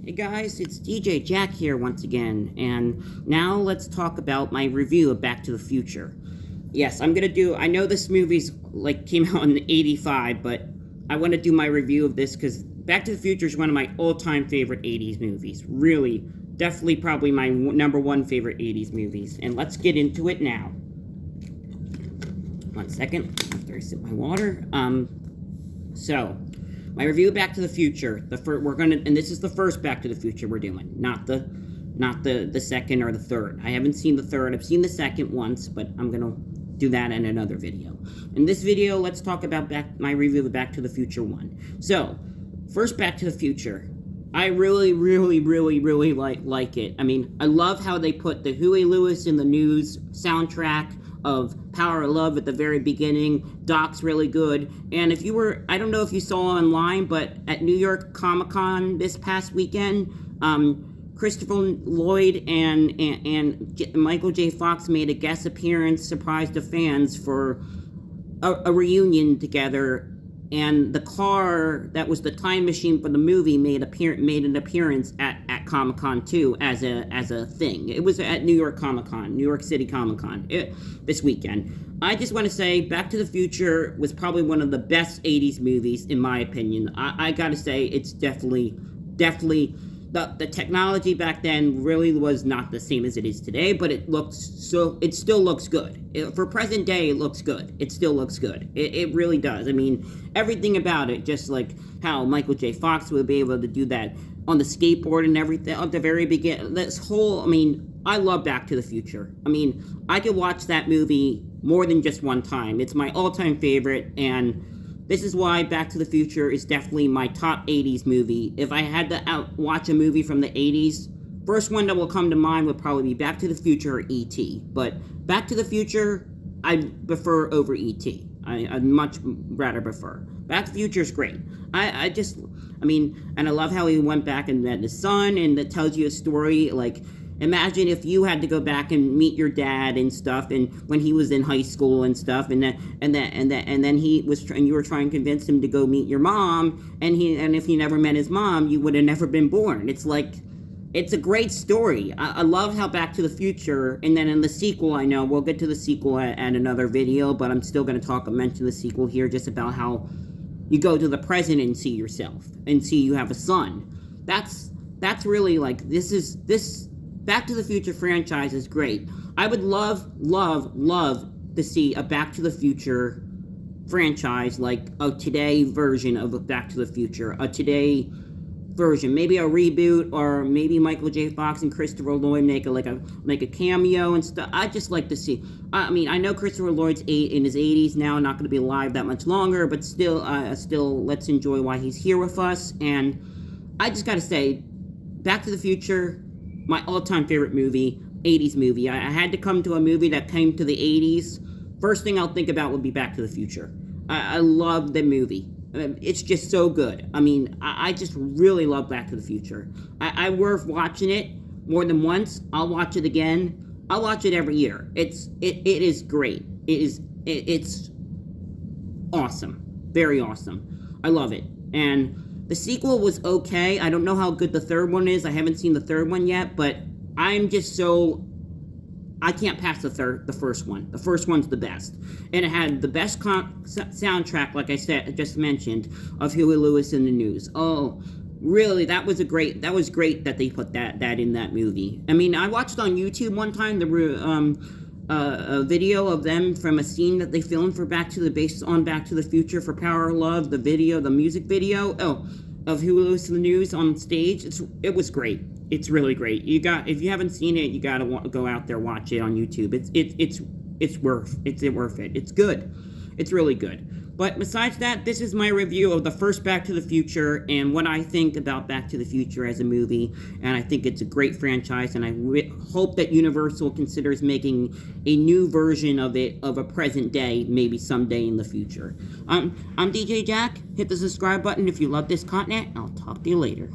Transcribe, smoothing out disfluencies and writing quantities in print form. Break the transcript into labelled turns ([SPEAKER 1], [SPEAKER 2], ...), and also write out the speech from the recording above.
[SPEAKER 1] Hey guys, it's DJ Jack here once again, and now let's talk about my review of Back to the Future. Yes, I know this movie's, came out in '85, but I want to do my review of this because Back to the Future is one of my all-time favorite '80s movies. Really, definitely probably my number one favorite '80s movies, and let's get into it now. One second, after I sip my water. My review of Back to the Future. And this is the first Back to the Future we're doing, not the second or the third. I haven't seen the third. I've seen the second once, but I'm gonna do that in another video. In this video, let's talk about my review of Back to the Future 1. So, first Back to the Future. I really like it. I mean, I love how they put the Huey Lewis in the News soundtrack of Power of Love at the very beginning. Doc's really good. And I don't know if you saw online, but at New York Comic Con this past weekend, Christopher Lloyd and Michael J. Fox made a guest appearance, surprised the fans for a reunion together. And the car that was the time machine for the movie made an appearance at Comic-Con too as a thing. It was at New York Comic-Con, New York City Comic-Con this weekend. I just want to say Back to the Future was probably one of the best 80s movies in my opinion. I gotta say it's definitely the technology back then really was not the same as it is today, but it still looks good. For present day, it looks good. It still looks good. It really does. I mean, everything about it, just like how Michael J. Fox would be able to do that on the skateboard and everything at the very beginning. I love Back to the Future. I mean, I could watch that movie more than just one time. It's my all-time favorite, and this is why Back to the Future is definitely my top 80s movie. If I had to watch a movie from the 80s, first one that will come to mind would probably be Back to the Future or E.T. But Back to the Future, I prefer over E.T. I'd much rather prefer. Back to the Future is great. And I love how he went back and met his son, and that tells you a story, like, imagine if you had to go back and meet your dad and stuff, and when he was in high school and stuff, and then you were trying to convince him to go meet your mom, and if he never met his mom, you would have never been born. It's a great story. I love how Back to the Future, and then in the sequel, I know we'll get to the sequel at another video, but I'm still going to mention the sequel here, just about how you go to the present and see yourself, and see you have a son. That's really this Back to the Future franchise is great. I would love to see a Back to the Future franchise, like a today version of a Back to the Future, a today version, maybe a reboot, or maybe Michael J. Fox and Christopher Lloyd make a cameo and stuff. I just like to see. I know Christopher Lloyd's in his 80s now, not going to be alive that much longer, but still, let's enjoy why he's here with us. And I just got to say, Back to the Future, my all-time favorite movie, 80s movie. I had to come to a movie that came to the 80s. First thing I'll think about would be Back to the Future. I love the movie. It's just so good. I just really love Back to the Future. I worth watching it more than once. I'll watch it again. I'll watch it every year. It is great. It's awesome. Very awesome. I love it. And the sequel was okay. I don't know how good the third one is. I haven't seen the third one yet, but I can't pass the first one. The first one's the best. And it had the best soundtrack, like I just mentioned, of Huey Lewis in the News. Oh, really, that was great that they put that in that movie. I watched on YouTube one time a video of them from a scene that they filmed for Back to the Future for Power of Love, the music video of Huey Lewis in the News on stage. It was great. It's really great. If you haven't seen it, you gotta go out there, watch it on YouTube. It's worth it. It's good. It's really good. But besides that, this is my review of the first Back to the Future and what I think about Back to the Future as a movie. And I think it's a great franchise, and I hope that Universal considers making a new version of it, of a present day, maybe someday in the future. I'm DJ Jack. Hit the subscribe button if you love this content. I'll talk to you later.